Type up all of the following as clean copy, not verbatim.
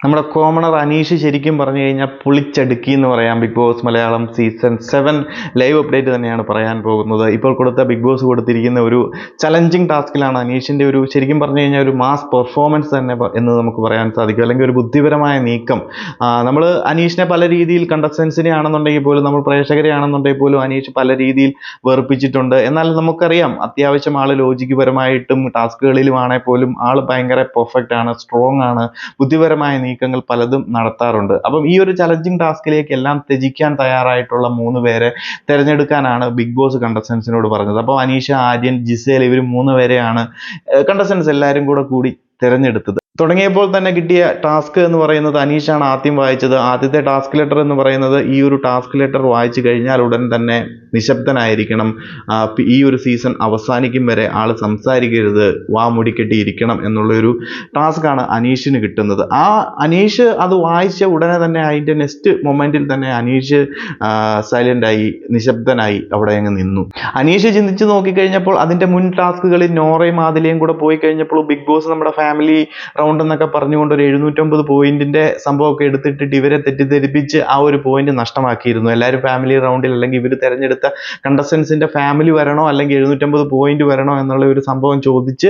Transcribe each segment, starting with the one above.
നമ്മുടെ കോമണർ അനീഷ് ശരിക്കും പറഞ്ഞു കഴിഞ്ഞാൽ പൊളിച്ചടുക്കി എന്ന് പറയാം. Bigg Boss Malayalam season 7 live update തന്നെയാണ് പറയാൻ പോകുന്നത്. ഇപ്പോൾ കൊടുത്ത ബിഗ് ബോസ് കൊടുത്തിരിക്കുന്ന ഒരു ചലഞ്ചിങ് ടാസ്കിലാണ് അനീഷിൻ്റെ ഒരു ശരിക്കും പറഞ്ഞു കഴിഞ്ഞാൽ ഒരു മാസ് പെർഫോമൻസ് തന്നെ എന്ന് നമുക്ക് പറയാൻ സാധിക്കും, അല്ലെങ്കിൽ ഒരു ബുദ്ധിപരമായ നീക്കം. നമ്മൾ അനീഷിനെ പല രീതിയിൽ കണ്ടസ്റ്റൻസിനെ ആണെന്നുണ്ടെങ്കിൽ പോലും, നമ്മൾ പ്രേക്ഷകരെ ആണെന്നുണ്ടെങ്കിൽ പോലും അനീഷ് പല രീതിയിൽ വെറുപ്പിച്ചിട്ടുണ്ട്. എന്നാൽ നമുക്കറിയാം അത്യാവശ്യം ആൾ ലോജിക്ക് പരമായിട്ടും ടാസ്കുകളിലും ആണെങ്കിൽ പോലും ആൾ ഭയങ്കര പെർഫെക്റ്റ് ആണ്, സ്ട്രോങ് ആണ്, ബുദ്ധിപരമായ നീക്കങ്ങൾ പലതും നടത്താറുണ്ട്. അപ്പം ഈ ഒരു ചലഞ്ചിങ് ടാസ്കിലേക്ക് എല്ലാം ത്യജിക്കാൻ തയ്യാറായിട്ടുള്ള 3 പേരെ തിരഞ്ഞെടുക്കാനാണ് ബിഗ് ബോസ് കണ്ടസ്റ്റൻസിനോട് പറഞ്ഞത്. അപ്പോൾ അനീഷ്, ആര്യൻ, ജിസേൽ ഇവർ 3 പേരെയാണ് കണ്ടസ്റ്റൻസ് എല്ലാവരും കൂടി തിരഞ്ഞെടുത്തത്. തുടങ്ങിയപ്പോൾ തന്നെ കിട്ടിയ ടാസ്ക് എന്ന് പറയുന്നത് അനീഷാണ് ആദ്യം വായിച്ചത്. ആദ്യത്തെ ടാസ്ക് ലെറ്റർ എന്ന് പറയുന്നത്, ഈ ഒരു ടാസ്ക് ലെറ്റർ വായിച്ചു കഴിഞ്ഞാൽ ഉടൻ തന്നെ നിശബ്ദനായിരിക്കണം, ഈ ഒരു സീസൺ അവസാനിക്കും വരെ ആൾ സംസാരിക്കരുത്, വാ മുടിക്കെട്ടിയിരിക്കണം എന്നുള്ളൊരു ടാസ്ക്കാണ് അനീഷിന് കിട്ടുന്നത്. ആ അനീഷ് അത് വായിച്ച ഉടനെ തന്നെ അതിൻ്റെ നെക്സ്റ്റ് മൊമെൻറ്റിൽ തന്നെ അനീഷ് സൈലൻ്റായി, നിശബ്ദനായി അവിടെ അങ്ങ് നിന്നു. അനീഷ് ചിന്തിച്ച് നോക്കിക്കഴിഞ്ഞപ്പോൾ അതിൻ്റെ മുൻ ടാസ്കുകളിൽ നോറയും ആദിലയും കൂടെ പോയി കഴിഞ്ഞപ്പോൾ ബിഗ് ബോസ് നമ്മുടെ ഫാമിലി റൗണ്ട് എന്നൊക്കെ പറഞ്ഞുകൊണ്ട് ഒരു 709 പോയിന്റിന്റെ സംഭവമൊക്കെ എടുത്തിട്ടിട്ട് ഇവരെ തെറ്റിദ്ധരിപ്പിച്ച് ആ ഒരു പോയിന്റ് നഷ്ടമാക്കിയിരുന്നു. എല്ലാവരും ഫാമിലി റൗണ്ടിൽ അല്ലെങ്കിൽ ഇവർ തിരഞ്ഞെടുത്ത കണ്ടസ്റ്റൻസിന്റെ ഫാമിലി വരണോ അല്ലെങ്കിൽ 750 പോയിന്റ് വരണോ എന്നുള്ള ഒരു സംഭവം ചോദിച്ച്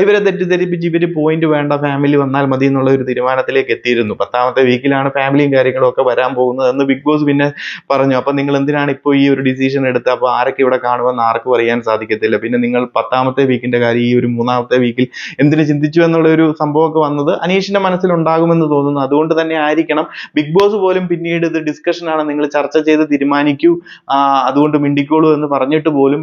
ഇവരെ തെറ്റിദ്ധരിപ്പിച്ച് ഇവർ പോയിന്റ് വേണ്ട, ഫാമിലി വന്നാൽ മതി എന്നുള്ള ഒരു തീരുമാനത്തിലേക്ക് എത്തിയിരുന്നു. 10ാമത്തെ വീക്കിലാണ് ഫാമിലിയും കാര്യങ്ങളും ഒക്കെ വരാൻ പോകുന്നത് എന്ന് ബിഗ് ബോസ് പിന്നെ പറഞ്ഞു. അപ്പൊ നിങ്ങൾ എന്തിനാണ് ഇപ്പോൾ ഈ ഒരു ഡിസിഷൻ എടുത്തത്? അപ്പോൾ ആരൊക്കെ ഇവിടെ കാണുമെന്ന് ആർക്കും അറിയാൻ സാധിക്കത്തില്ല. പിന്നെ നിങ്ങൾ 10ാമത്തെ വീക്കിന്റെ കാര്യം ഈ ഒരു 3ാമത്തെ വീക്കിൽ എന്തിനു ചിന്തിച്ചു എന്നുള്ള ഒരു സംഭവമൊക്കെ വന്നത് അനീഷിന്റെ മനസ്സിലുണ്ടാകുമെന്ന് തോന്നുന്നു. അതുകൊണ്ട് തന്നെ ആയിരിക്കണം ബിഗ് ബോസ് പോലും പിന്നീട് ഇത് ഡിസ്കഷനാണ്, നിങ്ങൾ ചർച്ച ചെയ്ത് തീരുമാനിക്കൂ, അതുകൊണ്ട് മിണ്ടിക്കോളൂ എന്ന് പറഞ്ഞിട്ട് പോലും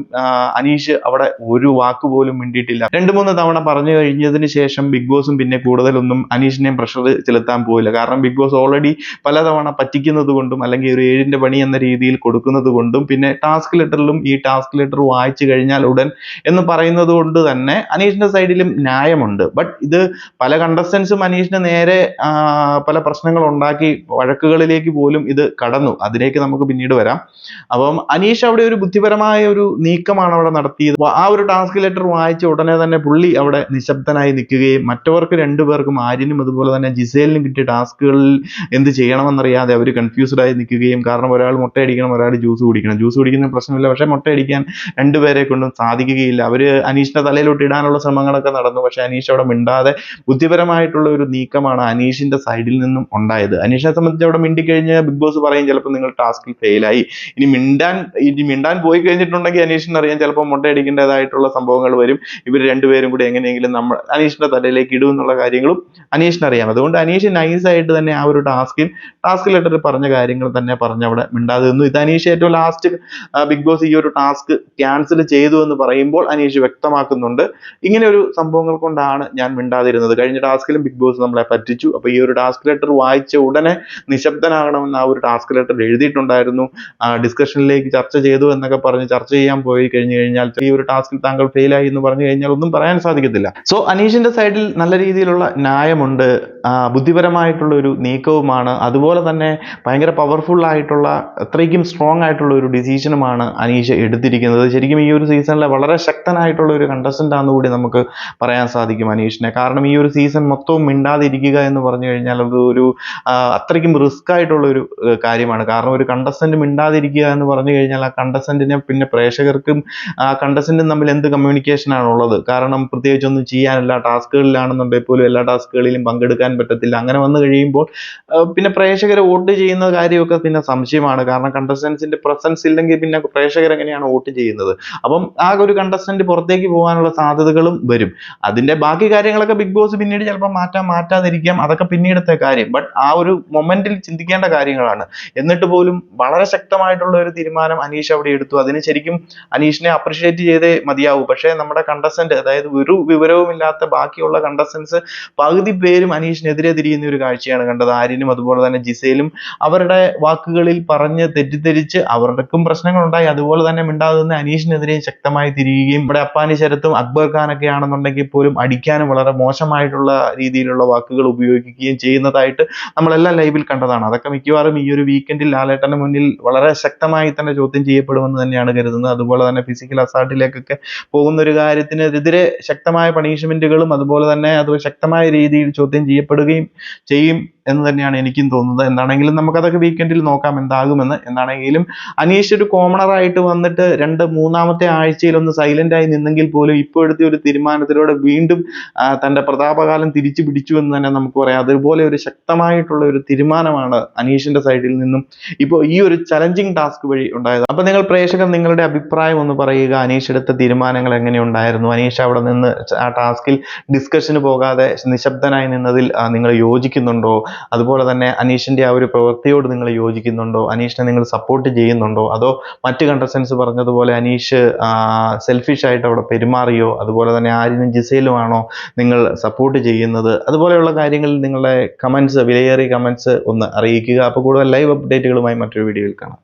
അനീഷ് അവിടെ ഒരു വാക്ക് പോലും മിണ്ടിയിട്ടില്ല. 2-3 തവണ പറഞ്ഞു കഴിഞ്ഞതിന് ശേഷം ബിഗ് ബോസും പിന്നെ കൂടുതലൊന്നും അനീഷിനെയും പ്രഷർ ചെലുത്താൻ പോയില്ല. കാരണം ബിഗ് ബോസ് ഓൾറെഡി പലതവണ പറ്റിക്കുന്നത് കൊണ്ടും അല്ലെങ്കിൽ ഒരു 7ന്റെ പണി എന്ന രീതിയിൽ കൊടുക്കുന്നത് കൊണ്ടും പിന്നെ ടാസ്ക് ലെറ്ററിലും ഈ ടാസ്ക് ലെറ്റർ വായിച്ചു കഴിഞ്ഞാൽ ഉടൻ എന്ന് പറയുന്നത് കൊണ്ട് തന്നെ അനീഷിന്റെ സൈഡിലും ന്യായമുണ്ട്. ബട്ട് ഇത് പല കണ്ടസ്റ്റൻസും അനീഷിന് നേരെ പല പ്രശ്നങ്ങൾ ഉണ്ടാക്കി, വഴക്കുകളിലേക്ക് പോലും ഇത് കടന്നു. അതിലേക്ക് നമുക്ക് പിന്നീട് വരാം. അപ്പം അനീഷ് അവിടെ ഒരു ബുദ്ധിപരമായ ഒരു നീക്കമാണ് അവിടെ നടത്തിയത്. ആ ഒരു ടാസ്ക് ലെറ്റർ വായിച്ച ഉടനെ തന്നെ പുള്ളി അവിടെ നിശബ്ദനായി നിൽക്കുകയും മറ്റവർക്ക് 2 പേർക്കും, ആര്യനും അതുപോലെ തന്നെ ജിസേലിനും കിട്ടിയ ടാസ്കുകളിൽ എന്ത് ചെയ്യണമെന്നറിയാതെ അവർ കൺഫ്യൂസ്ഡ് ആയി നിൽക്കുകയും, കാരണം ഒരാൾ മുട്ടയടിക്കണം, ഒരാൾ ജ്യൂസ് കുടിക്കണം. ജ്യൂസ് കുടിക്കുന്ന പ്രശ്നമില്ല, പക്ഷേ മുട്ടയടിക്കാൻ 2 പേരെ കൊണ്ടും സാധിക്കുകയില്ല. അവർ അനീഷിന്റെ തലയിലോട്ട് ഇടാനുള്ള ശ്രമങ്ങളൊക്കെ നടന്നു. പക്ഷേ അനീഷ് അവിടെ മിണ്ടാതെ ബുദ്ധിപരമായിട്ടുള്ള ഒരു നീക്കമാണ് അനീഷിന്റെ സൈഡിൽ നിന്നും ഉണ്ടായത്. അനീഷിനെ സംബന്ധിച്ച് അവിടെ മിണ്ടിക്കഴിഞ്ഞ് ബിഗ് ബോസ് പറയും ചിലപ്പോൾ നിങ്ങൾ ടാസ്കിൽ ഫെയിലായി, ഇനി മിണ്ടാൻ പോയി കഴിഞ്ഞിട്ടുണ്ടെങ്കിൽ അനീഷിന് അറിയാം ചിലപ്പോൾ മുട്ടയടിക്കേണ്ടതായിട്ടുള്ള സംഭവങ്ങൾ വരും, ഇവർ 2 പേരും കൂടി എങ്ങനെയെങ്കിലും അനീഷിന്റെ തലയിലേക്ക് ഇടും എന്നുള്ള കാര്യങ്ങളും അനീഷിന് അറിയാം. അതുകൊണ്ട് അനീഷ് നൈസായിട്ട് തന്നെ ആ ഒരു ടാസ്ക് ലെറ്ററിൽ പറഞ്ഞ കാര്യങ്ങൾ തന്നെ പറഞ്ഞ് അവിടെ മിണ്ടാതെ നിന്നു. ഇത് അനീഷ് ഏറ്റവും ലാസ്റ്റ് ബിഗ് ബോസ് ഈ ഒരു ടാസ്ക് ക്യാൻസൽ ചെയ്തു എന്ന് പറയുമ്പോൾ അനീഷ് വ്യക്തമാക്കുന്നുണ്ട്, ഇങ്ങനെ ഒരു സംഭവങ്ങൾ കൊണ്ടാണ് ഞാൻ മിണ്ടാതിരുന്നത്, കഴിഞ്ഞ ടാസ്കിലും ബിഗ് ബോസ് നമ്മളെ പറ്റിച്ചു, അപ്പോൾ ഈ ഒരു ടാസ്ക് ലെറ്റർ വായിച്ച ഉടനെ നിശബ്ദനാകണമെന്ന് ആ ഒരു ടാസ്ക് ലെറ്റർ എഴുതിയിട്ടുണ്ടായിരുന്നു, ഡിസ്കഷനിലേക്ക് ചർച്ച ചെയ്തു എന്നൊക്കെ പറഞ്ഞ് ചർച്ച ചെയ്യാൻ പോയി കഴിഞ്ഞു കഴിഞ്ഞാൽ ഈ ഒരു ടാസ്കിൽ താങ്കൾ ഫെയിലായി എന്ന് പറഞ്ഞു കഴിഞ്ഞാൽ ഒന്നും പറയാൻ സാധിക്കത്തില്ല. സോ അനീഷിന്റെ സൈഡിൽ നല്ല രീതിയിലുള്ള ന്യായമുണ്ട്, ബുദ്ധിപരമായിട്ടുള്ള ഒരു നീക്കവുമാണ്, അതുപോലെ തന്നെ ഭയങ്കര പവർഫുൾ ആയിട്ടുള്ള, അത്രയ്ക്കും സ്ട്രോങ് ആയിട്ടുള്ള ഒരു ഡിസിഷനുമാണ് അനീഷ് എടുത്തിരിക്കുന്നത്. ശരിക്കും ഈ ഒരു സീസണിലെ വളരെ ശക്തനായിട്ടുള്ള ഒരു കണ്ടസ്റ്റന്റ് ആണെന്ന് കൂടി നമുക്ക് പറയാൻ സാധിക്കും അനീഷിനെ. കാരണം ഈ ഒരു സീസൺ മൊത്തവും മിണ്ടാതിരിക്കുക എന്ന് പറഞ്ഞു കഴിഞ്ഞാൽ അത് ഒരു അത്രയ്ക്കും റിസ്ക് ആയിട്ടുള്ള ഒരു കാര്യമാണ്. കാരണം ഒരു കണ്ടസ്റ്റന്റ് മിണ്ടാതിരിക്കുക എന്ന് പറഞ്ഞു കഴിഞ്ഞാൽ ആ കണ്ടസ്റ്റന്റിനെ പിന്നെ പ്രേക്ഷകർക്കും ആ കണ്ടസ്റ്റന്റും തമ്മിൽ എന്ത് കമ്മ്യൂണിക്കേഷൻ ആണുള്ളത്? കാരണം പ്രത്യേകിച്ചൊന്നും ചെയ്യാനില്ല, ടാസ്കുകളിലാണെന്നുണ്ടെങ്കിൽ പോലും എല്ലാ ടാസ്കുകളിലും പങ്കെടുക്കാൻ പറ്റത്തില്ല. അങ്ങനെ വന്നു കഴിയുമ്പോൾ പിന്നെ പ്രേക്ഷകരെ വോട്ട് ചെയ്യുന്ന കാര്യമൊക്കെ പിന്നെ സംശയമാണ്. കാരണം കണ്ടസ്റ്റൻസിന്റെ പ്രസൻസ് ഇല്ലെങ്കിൽ പിന്നെ പ്രേക്ഷകർ എങ്ങനെയാണ് വോട്ട് ചെയ്യുന്നത്? അപ്പം ആ ഒരു കണ്ടസ്റ്റന്റ് പുറത്തേക്ക് പോകാനുള്ള സാധ്യതകളും വരും. അതിന്റെ ബാക്കി കാര്യങ്ങളൊക്കെ ബിഗ് ബോസ് പിന്നീട് ചിലപ്പോൾ മാറ്റാതിരിക്കാം, അതൊക്കെ പിന്നീടത്തെ കാര്യം. ബട്ട് ആ ഒരു മൊമെന്റിൽ ചിന്തിക്കേണ്ട കാര്യങ്ങളാണ്. എന്നിട്ട് പോലും വളരെ ശക്തമായിട്ടുള്ള ഒരു തീരുമാനം അനീഷ് അവിടെ എടുത്തു. അതിന് ശരിക്കും അനീഷിനെ അപ്രിഷിയേറ്റ് ചെയ്തേ മതിയാവൂ. പക്ഷേ നമ്മുടെ കണ്ടസ്റ്റന്റ്, അതായത് ഒരു വിവരവുമില്ലാത്ത ബാക്കിയുള്ള കണ്ടസ്റ്റൻസ് പകുതി പേരും അനീഷിനെതിരെ തിരിയുന്ന ഒരു കാഴ്ചയാണ് കണ്ടത്. ആര്യനും അതുപോലെ തന്നെ ജിസേലും അവരുടെ വാക്കുകളിൽ പറഞ്ഞ് തെറ്റിദ്ധരിച്ച് അവർക്കും പ്രശ്നങ്ങളുണ്ടായി. അതുപോലെ തന്നെ മിണ്ടാതെ നിന്ന് അനീഷിനെതിരെ ശക്തമായി തിരിയുകയും ഇവിടെ അപ്പാനി ശരത്തും അക്ബർ ഖാനൊക്കെ ആണെന്നുണ്ടെങ്കിൽ പോലും അടിക്കാനും വളരെ മോശമായിട്ടുള്ള രീതിയിലുള്ള വാക്കുകൾ ഉപയോഗിക്കുകയും ചെയ്യുന്നതായിട്ട് നമ്മളെല്ലാം ലൈവിൽ കണ്ടതാണ്. അതൊക്കെ മിക്കവാറും ഈ ഒരു വീക്കെൻഡിൽ ലാലേട്ടന്റെ മുന്നിൽ വളരെ ശക്തമായി തന്നെ ചോദ്യം ചെയ്യപ്പെടുമെന്ന് തന്നെയാണ് കരുതുന്നത്. അതുപോലെ തന്നെ ഫിസിക്കൽ അസാൾട്ടിലേക്കൊക്കെ പോകുന്ന ഒരു കാര്യത്തിനെതിരെ ശക്തമായ പണിഷ്മെന്റുകളും അതുപോലെ തന്നെ അത് ശക്തമായ രീതിയിൽ ചോദ്യം ചെയ്യപ്പെടുകയും ചെയ്യും എന്ന് തന്നെയാണ് എനിക്കും തോന്നുന്നത്. എന്താണെങ്കിലും നമുക്കതൊക്കെ വീക്കെൻഡിൽ നോക്കാം എന്താകുമെന്ന്. എന്താണെങ്കിലും അനീഷ് ഒരു കോമണറായിട്ട് വന്നിട്ട് മൂന്നാമത്തെ ആഴ്ചയിൽ ഒന്ന് സൈലന്റ് ആയി നിന്നെങ്കിൽ പോലും ഇപ്പോഴത്തെ ഒരു തീരുമാനത്തിലൂടെ വീണ്ടും തന്റെ പ്രതാപകാലം തിരിച്ചു പിടിച്ചു എന്ന് തന്നെ നമുക്ക് പറയാം. അതുപോലെ ഒരു ശക്തമായിട്ടുള്ള ഒരു തീരുമാനമാണ് അനീഷിന്റെ സൈഡിൽ നിന്നും ഇപ്പോൾ ഈ ഒരു ചലഞ്ചിങ് ടാസ്ക് വഴി ഉണ്ടായത്. അപ്പൊ നിങ്ങൾ പ്രേക്ഷകർ നിങ്ങളുടെ അഭിപ്രായം ഒന്ന് പറയുക. അനീഷ് എടുത്ത തീരുമാനങ്ങൾ എങ്ങനെ ഉണ്ടായിരുന്നു? അനീഷ് അവിടെ നിന്ന് ആ ടാസ്കിൽ ഡിസ്കഷന് പോകാതെ നിശബ്ദനായി നിന്നതിൽ നിങ്ങൾ യോജിക്കുന്നുണ്ടോ? അതുപോലെ തന്നെ അനീഷിന്റെ ആ ഒരു പ്രവൃത്തിയോട് നിങ്ങൾ യോജിക്കുന്നുണ്ടോ? അനീഷിനെ നിങ്ങൾ സപ്പോർട്ട് ചെയ്യുന്നുണ്ടോ? അതോ മറ്റ് കണ്ടസ്റ്റൻസ് പറഞ്ഞതുപോലെ അനീഷ് സെൽഫിഷ് ആയിട്ട് അവിടെ പെരുമാറിയോ? അതുപോലെ തന്നെ ആര്യനും ജിസയിലുമാണോ നിങ്ങൾ സപ്പോർട്ട് ചെയ്യുന്നത്? അതുപോലെയുള്ള കാര്യങ്ങളിൽ നിങ്ങളുടെ കമന്റ്സ്, വിലയേറിയ കമന്റ്സ് ഒന്ന് അറിയിക്കുക. അപ്പോൾ കൂടുതൽ ലൈവ് അപ്ഡേറ്റുകളുമായി മറ്റൊരു വീഡിയോയിൽ കാണാം.